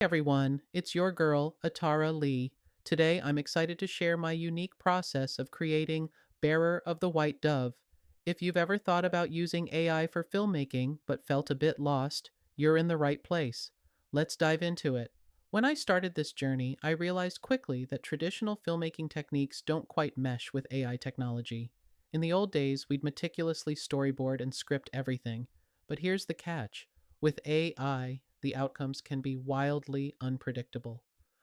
Everyone, it's your girl, Atara Lee. Today, I'm excited to share my unique process of creating Bearer of the White Dove. If you've ever thought about using AI for filmmaking but felt a bit lost, you're in the right place. Let's dive into it. When I started this journey, I realized quickly that traditional filmmaking techniques don't quite mesh with AI technology. In the old days, we'd meticulously storyboard and script everything. But here's the catch. With AI, the outcomes can be wildly unpredictable.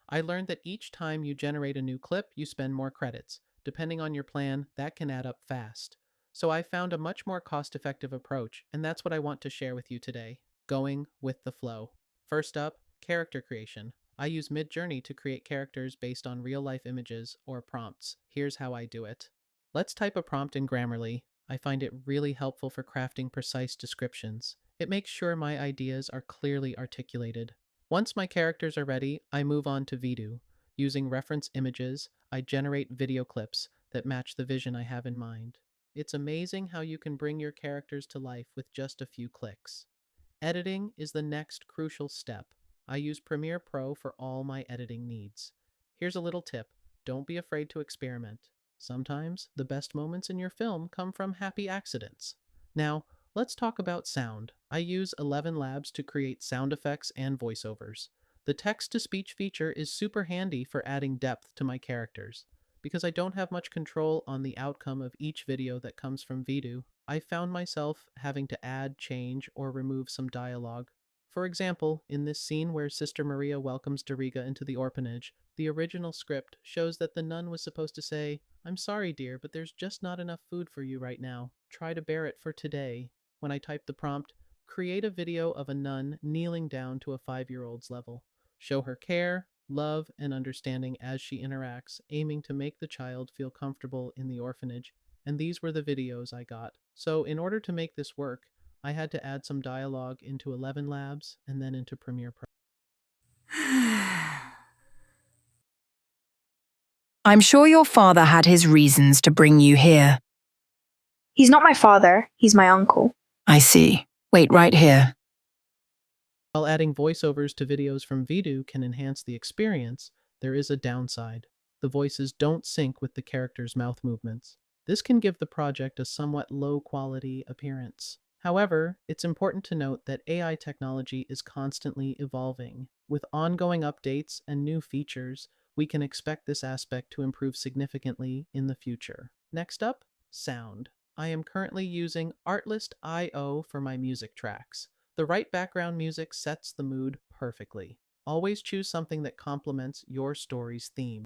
I learned that each time you generate a new clip, you spend more credits. Depending on your plan, that can add up fast. So I found a much more cost effective approach, and that's what I want to share with you today going with the flow. First up, character creation. I use Midjourney to create characters based on real life images or prompts. Here's how I do it. Let's type a prompt in Grammarly. I find it really helpful for crafting precise descriptions. It makes sure my ideas are clearly articulated. Once my characters are ready, I move on to Vidu. Using reference images, I generate video clips that match the vision I have in mind. It's amazing how you can bring your characters to life with just a few clicks. Editing is the next crucial step. I use Premiere Pro for all my editing needs. Here's a little tip. Don't be afraid to experiment. Sometimes the best moments in your film come from happy accidents. Now, let's talk about sound. I use 11 Labs to create sound effects and voiceovers. The text-to-speech feature is super handy for adding depth to my characters. Because I don't have much control on the outcome of each video that comes from Vidu, I found myself having to add, change, or remove some dialogue. For example, in this scene where Sister Maria welcomes Dariga into the orphanage, the original script shows that the nun was supposed to say, "I'm sorry, dear, but there's just not enough food for you right now. Try to bear it for today." When I type the prompt, create a video of a nun kneeling down to a 5-year-old's level. Show her care, love, and understanding as she interacts, aiming to make the child feel comfortable in the orphanage. And these were the videos I got. So in order to make this work, I had to add some dialogue into 11 Labs and then into Premiere Pro. I'm sure your father had his reasons to bring you here. He's not my father, he's my uncle. I see. Wait right here. While adding voiceovers to videos from Vidu can enhance the experience, there is a downside. The voices don't sync with the character's mouth movements. This can give the project a somewhat low-quality appearance. However, it's important to note that AI technology is constantly evolving. With ongoing updates and new features, we can expect this aspect to improve significantly in the future. Next up, sound. I am currently using Artlist.io for my music tracks. The right background music sets the mood perfectly. Always choose something that complements your story's theme.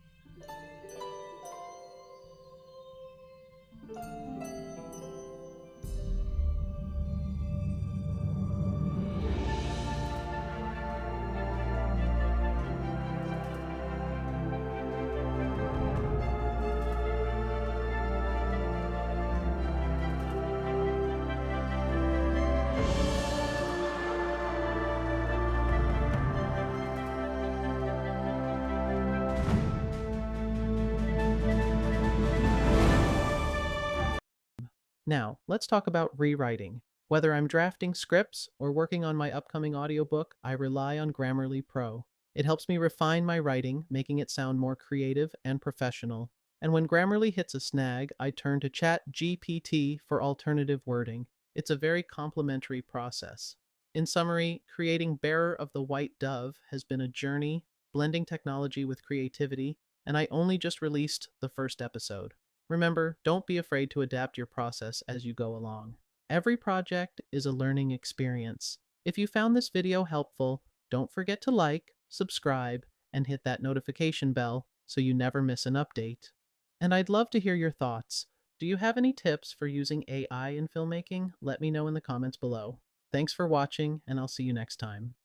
Now, let's talk about rewriting. Whether I'm drafting scripts or working on my upcoming audiobook, I rely on Grammarly Pro. It helps me refine my writing, making it sound more creative and professional. And when Grammarly hits a snag, I turn to ChatGPT for alternative wording. It's a very complimentary process. In summary, creating Bearer of the White Dove has been a journey, blending technology with creativity, and I only just released the first episode. Remember, don't be afraid to adapt your process as you go along. Every project is a learning experience. If you found this video helpful, don't forget to like, subscribe, and hit that notification bell so you never miss an update. And I'd love to hear your thoughts. Do you have any tips for using AI in filmmaking? Let me know in the comments below. Thanks for watching, and I'll see you next time.